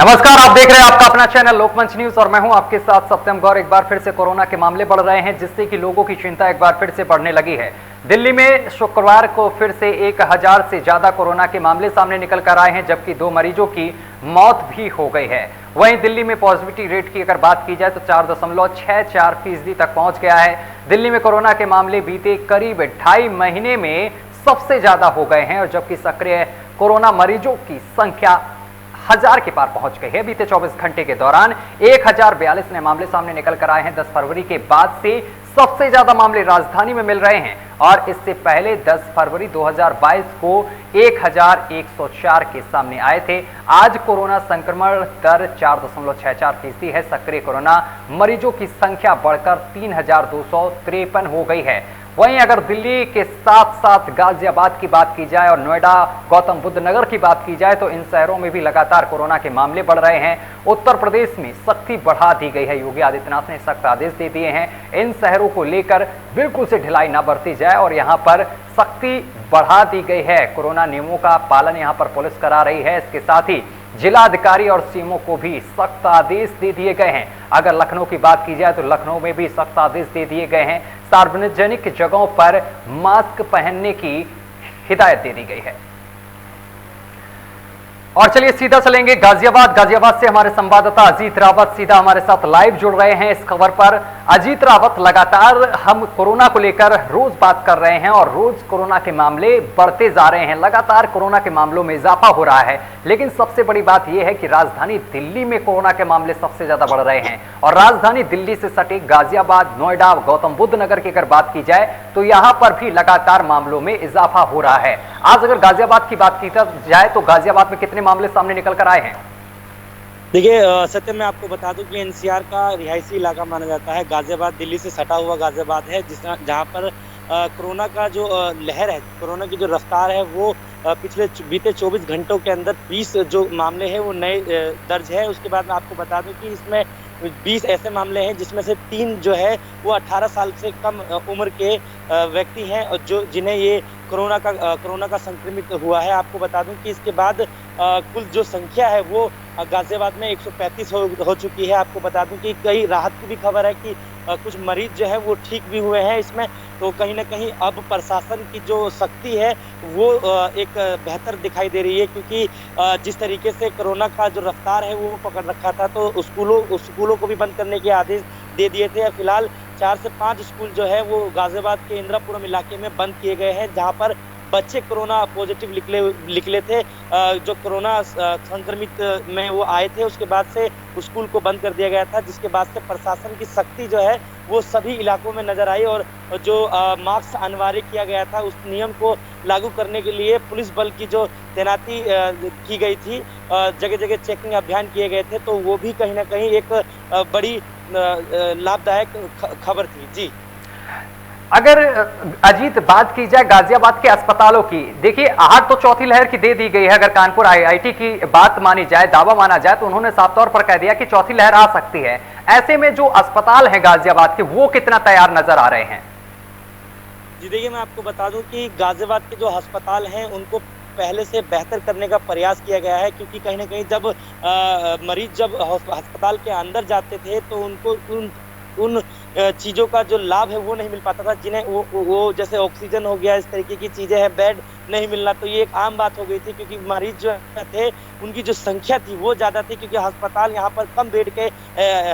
नमस्कार, आप देख रहे हैं आपका अपना चैनल लोकमंच न्यूज और मैं हूं आपके साथ सत्यम गौर। एक बार फिर से कोरोना के मामले बढ़ रहे हैं, जिससे कि लोगों की चिंता एक बार फिर से बढ़ने लगी है। दिल्ली में शुक्रवार को फिर से 1000 से ज्यादा कोरोना के मामले सामने निकल कर आए हैं, जबकि 2 मरीजों की मौत भी हो गई है। वहीं दिल्ली में पॉजिटिविटी रेट की अगर बात की जाए तो 4.64% तक पहुंच गया है। दिल्ली में कोरोना के मामले बीते करीब 2.5 महीने में सबसे ज्यादा हो गए हैं, और जबकि सक्रिय कोरोना मरीजों की संख्या 1000 के पार पहुंच गई है। बीते 24 घंटे के दौरान 1042 नए मामले सामने निकल कर आए हैं। 10 फरवरी के बाद से सबसे ज्यादा मामले राजधानी में मिल रहे हैं, और इससे पहले 10 फरवरी 2022 को 1104 के सामने आए थे। आज कोरोना संक्रमण दर 4.64% है। सक्रिय कोरोना मरीजों की संख्या बढ़कर 3253 हो गई है। वहीं अगर दिल्ली के साथ साथ गाजियाबाद की बात की जाए और नोएडा, गौतम बुद्ध नगर की बात की जाए तो इन शहरों में भी लगातार कोरोना के मामले बढ़ रहे हैं। उत्तर प्रदेश में सख्ती बढ़ा दी गई है। योगी आदित्यनाथ ने सख्त आदेश दे दिए हैं, इन शहरों को लेकर बिल्कुल से ढिलाई ना बरती जाए, और यहां पर सख्ती बढ़ा दी गई है। कोरोना नियमों का पालन यहां पर पुलिस करा रही है। इसके साथ ही जिलाधिकारी और सीएमओ को भी सख्त आदेश दे दिए गए हैं। अगर लखनऊ की बात की जाए तो लखनऊ में भी सख्त आदेश दे दिए गए हैं। सार्वजनिक जगहों पर मास्क पहनने की हिदायत दे दी गई है। और चलिए सीधा चलेंगे गाजियाबाद से हमारे संवाददाता अजीत रावत सीधा हमारे साथ लाइव जुड़ रहे हैं इस खबर पर। अजीत रावत, लगातार हम कोरोना को लेकर रोज बात कर रहे हैं और रोज कोरोना के मामले बढ़ते जा रहे हैं। लगातार कोरोना के मामलों में इजाफा हो रहा है, लेकिन सबसे बड़ी बात यह है कि राजधानी दिल्ली में कोरोना के मामले सबसे ज्यादा बढ़ रहे हैं। और राजधानी दिल्ली से सटे गाजियाबाद, नोएडा, गौतम बुद्ध नगर की अगर बात की जाए तो यहां पर भी लगातार मामलों में इजाफा हो रहा है। आज अगर गाजियाबाद की बात की जाए तो गाजियाबाद में कितने मामले सामने निकल कर आए हैं? देखिए सत्य, मैं आपको बता दूं कि एनसीआर का रिहायशी इलाका माना जाता है। गाजियाबाद दिल्ली से सटा हुआ गाजियाबाद है, जहां पर कोरोना का जो लहर है, कोरोना की जो रफ्तार है वो पिछले बीते 24 घंटों के अंदर 20 जो मामले हैं वो नए दर्ज है। उसके बाद मैं आपको बता दूं कि इसमें 20 ऐसे मामले हैं जिसमें से 3 जो है वो 18 साल से कम उम्र के व्यक्ति हैं, और जो जिन्हें ये कोरोना का संक्रमित हुआ है। आपको बता दूं कि इसके बाद कुल जो संख्या है वो गाजियाबाद में 135 हो चुकी है। आपको बता दूं कि कई राहत की भी खबर है कि कुछ मरीज जो है वो ठीक भी हुए हैं इसमें। तो कहीं ना कहीं अब प्रशासन की जो सख्ती है वो एक बेहतर दिखाई दे रही है, क्योंकि जिस तरीके से कोरोना का जो रफ्तार है वो पकड़ रखा था, तो स्कूलों को भी बंद करने के आदेश दे दिए थे। फिलहाल 4 से 5 स्कूल जो है वो गाजियाबाद के इंदिरापुरम इलाके में बंद किए गए हैं, जहां पर बच्चे कोरोना पॉजिटिव निकले थे। जो कोरोना संक्रमित में वो आए थे, उसके बाद से स्कूल को बंद कर दिया गया था, जिसके बाद से प्रशासन की सख्ती जो है वो सभी इलाकों में नजर आई। और जो मास्क अनिवार्य किया गया था, उस नियम को लागू करने के लिए पुलिस बल की जो तैनाती की गई थी, जगह जगह चेकिंग अभियान किए गए थे, तो वो भी कहीं ना कहीं एक बड़ी लाभदायक खबर थी। जी, अगर अजीत बात की जाए गाजियाबाद के अस्पतालों की, देखिए आहट तो चौथी लहर की दे दी गई है। अगर कानपुर आईआईटी की बात मानी जाए, दावा माना जाए, तो उन्होंने साफ तौर पर कह दिया कि चौथी लहर आ सकती है। ऐसे में जो अस्पताल हैं गाजियाबाद के, वो कितना तैयार नजर आ रहे हैं? जी देखिए, मैं आपको बता दूं कि गाजियाबाद के जो अस्पताल हैं उनको पहले से बेहतर करने का प्रयास किया गया है, क्योंकि कहीं ना कहीं जब मरीज जब अस्पताल के अंदर जाते थे तो उनको उन चीज़ों का जो लाभ है वो नहीं मिल पाता था, जिन्हें वो जैसे ऑक्सीजन हो गया, इस तरीके की चीज़ें हैं, बेड नहीं मिलना, तो ये एक आम बात हो गई थी, क्योंकि मरीज जो थे उनकी जो संख्या थी वो ज़्यादा थी, क्योंकि अस्पताल यहाँ पर कम बेड के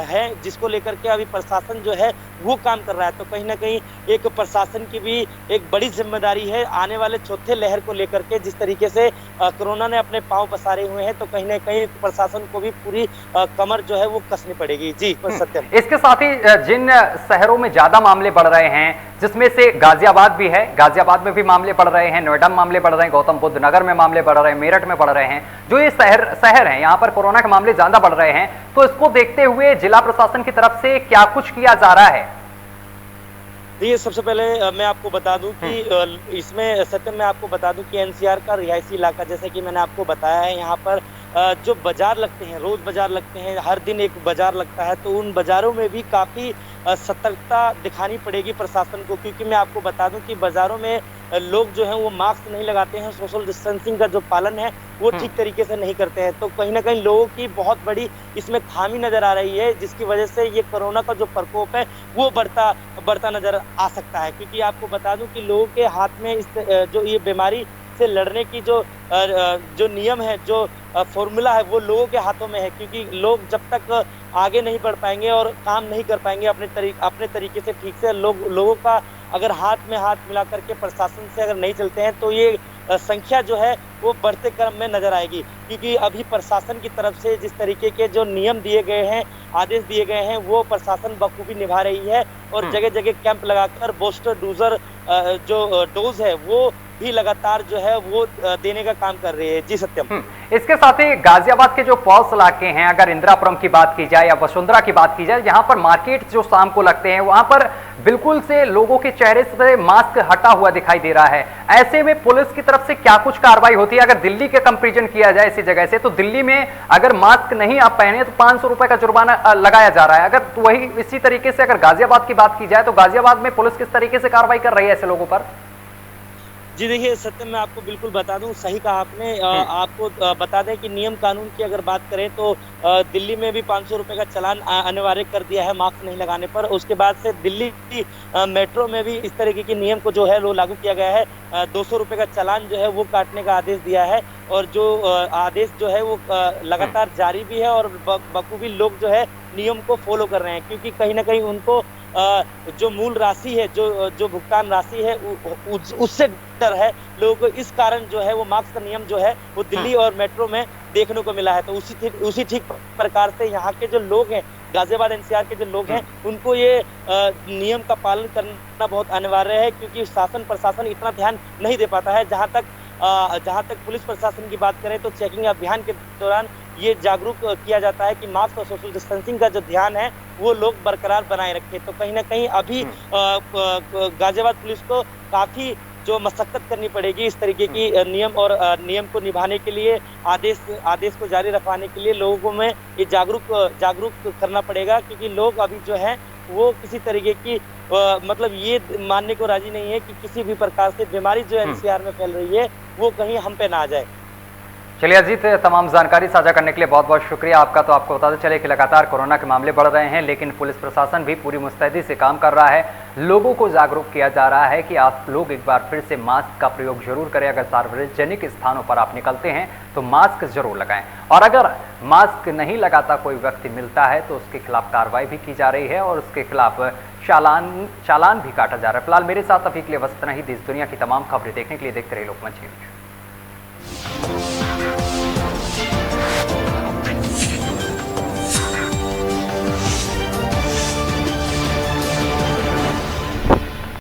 हैं, जिसको लेकर के अभी प्रशासन जो है वो काम कर रहा है। तो कहीं ना कहीं एक प्रशासन की भी एक बड़ी जिम्मेदारी है आने वाले चौथे लहर को लेकर के। जिस तरीके से कोरोना ने अपने पाँव पसारे हुए हैं, तो कहीं ना कहीं प्रशासन को भी पूरी कमर जो है वो कसनी पड़ेगी। जी सत्यम, इसके साथ ही जिन शहरों में ज्यादा मामले बढ़ रहे हैं, जिसमें से गाजियाबाद भी है, गाजियाबाद में भी मामले बढ़ रहे हैं, नोएडा में मामले बढ़ रहे हैं, गौतम बुद्ध नगर में मामले बढ़ रहे हैं, मेरठ में बढ़ रहे हैं, जो ये शहर हैं, यहाँ पर कोरोना के मामले ज्यादा बढ़ रहे हैं। तो इसको देखते हुए जिला प्रशासन की तरफ से क्या कुछ किया जा रहा है? ये सबसे पहले मैं आपको बता दूं कि इसमें सत्यम, मैं आपको बता दूं कि एनसीआर का रिहायशी इलाका, जैसे कि मैंने आपको बताया है, यहाँ पर जो बाजार लगते हैं, रोज बाजार लगते हैं, हर दिन एक बाजार लगता है, तो उन बाजारों में भी काफी सतर्कता दिखानी पड़ेगी प्रशासन को, क्योंकि मैं आपको बता दूं कि बाजारों में लोग जो हैं वो मास्क नहीं लगाते हैं, सोशल डिस्टेंसिंग का जो पालन है वो ठीक तरीके से नहीं करते हैं, तो कहीं ना कहीं लोगों की बहुत बड़ी इसमें खामी नजर आ रही है, जिसकी वजह से ये कोरोना का जो प्रकोप है वो बढ़ता बढ़ता नजर आ सकता है। क्योंकि आपको बता दूं कि लोगों के हाथ में जो ये बीमारी से लड़ने की जो नियम है, जो फॉर्मूला है, वो लोगों के हाथों में है, क्योंकि लोग जब तक आगे नहीं बढ़ पाएंगे और काम नहीं कर पाएंगे अपने तरीके से ठीक से, लोगों का अगर हाथ में हाथ मिला करके प्रशासन से अगर नहीं चलते हैं तो ये संख्या जो है वो बढ़ते क्रम में नजर आएगी। क्योंकि अभी प्रशासन की तरफ से जिस तरीके के जो नियम दिए गए हैं, आदेश दिए गए हैं, वो प्रशासन बखूबी निभा रही है और जगह जगह कैंप लगाकर बूस्टर डोजर जो डोज है वो भी लगातार जो है वो देने का काम कर रही है। जी सत्यम। इसके साथ ही गाजियाबाद के जो पॉस इलाके हैं, अगर इंदिरापुरम की बात की जाए या वसुंधरा की बात की जाए, यहाँ पर मार्केट जो शाम को लगते हैं वहां पर बिल्कुल से लोगों के चेहरे से मास्क हटा हुआ दिखाई दे रहा है। ऐसे में पुलिस की तरफ से क्या कुछ कार्रवाई होती है? अगर दिल्ली के कंपेरिजन किया जाए इसी जगह से, तो दिल्ली में अगर मास्क नहीं आप पहने तो 500 रुपए का जुर्माना लगाया जा रहा है। अगर वही इसी तरीके से अगर गाजियाबाद की बात की जाए तो गाजियाबाद में पुलिस किस तरीके से कार्रवाई कर रही है ऐसे लोगों पर? जी देखिए सत्यम, मैं आपको बिल्कुल बता दूं, सही कहा आपने। आपको बता दें कि नियम कानून की अगर बात करें तो दिल्ली में भी 500 रुपए का चालान अनिवार्य कर दिया है मास्क नहीं लगाने पर। उसके बाद से दिल्ली की मेट्रो में भी इस तरीके के नियम को जो है वो लागू किया गया है। 200 रुपए का चालान जो है वो काटने का आदेश दिया है, और जो आदेश जो है वो लगातार जारी भी है, और बखूबी लोग जो है नियम को फॉलो कर रहे हैं, क्योंकि कहीं ना कहीं उनको जो मूल राशि है, जो भुगतान राशि है, उससे डर है लोगों को। इस कारण जो है वो मास्क का नियम जो है वो दिल्ली और मेट्रो में देखने को मिला है। तो उसी ठीक प्रकार से यहाँ के जो लोग हैं, गाजियाबाद एनसीआर के जो लोग हैं, उनको ये नियम का पालन करना बहुत अनिवार्य है, क्योंकि शासन प्रशासन इतना ध्यान नहीं दे पाता है। जहाँ तक पुलिस प्रशासन की बात करें तो चेकिंग अभियान के दौरान ये जागरूक किया जाता है कि मास्क और सोशल डिस्टेंसिंग का जो ध्यान है वो लोग बरकरार बनाए रखें। तो कहीं ना कहीं अभी गाजियाबाद पुलिस को काफी जो मशक्कत करनी पड़ेगी इस तरीके की नियम को निभाने के लिए, आदेश को जारी रखवाने के लिए लोगों में ये जागरूक करना पड़ेगा, क्योंकि लोग अभी जो है वो किसी तरीके की मतलब ये मानने को राजी नहीं है कि किसी भी प्रकार से बीमारी जो एनसीआर में फैल रही है वो कहीं हम पे ना आ जाए। चलिए अजीत, तमाम जानकारी साझा करने के लिए बहुत बहुत शुक्रिया आपका। तो आपको बताते चले कि लगातार कोरोना के मामले बढ़ रहे हैं, लेकिन पुलिस प्रशासन भी पूरी मुस्तैदी से काम कर रहा है। लोगों को जागरूक किया जा रहा है कि आप लोग एक बार फिर से मास्क का प्रयोग जरूर करें। अगर सार्वजनिक स्थानों पर आप निकलते हैं तो मास्क जरूर लगाएं, और अगर मास्क नहीं लगाता कोई व्यक्ति मिलता है तो उसके खिलाफ कार्रवाई भी की जा रही है और उसके खिलाफ चालान भी काटा जा रहा है। फिलहाल मेरे साथ अभी के लिए बस इतना ही। देश दुनिया की तमाम खबरें देखने के लिए देखते रहिए लोकमंच न्यूज।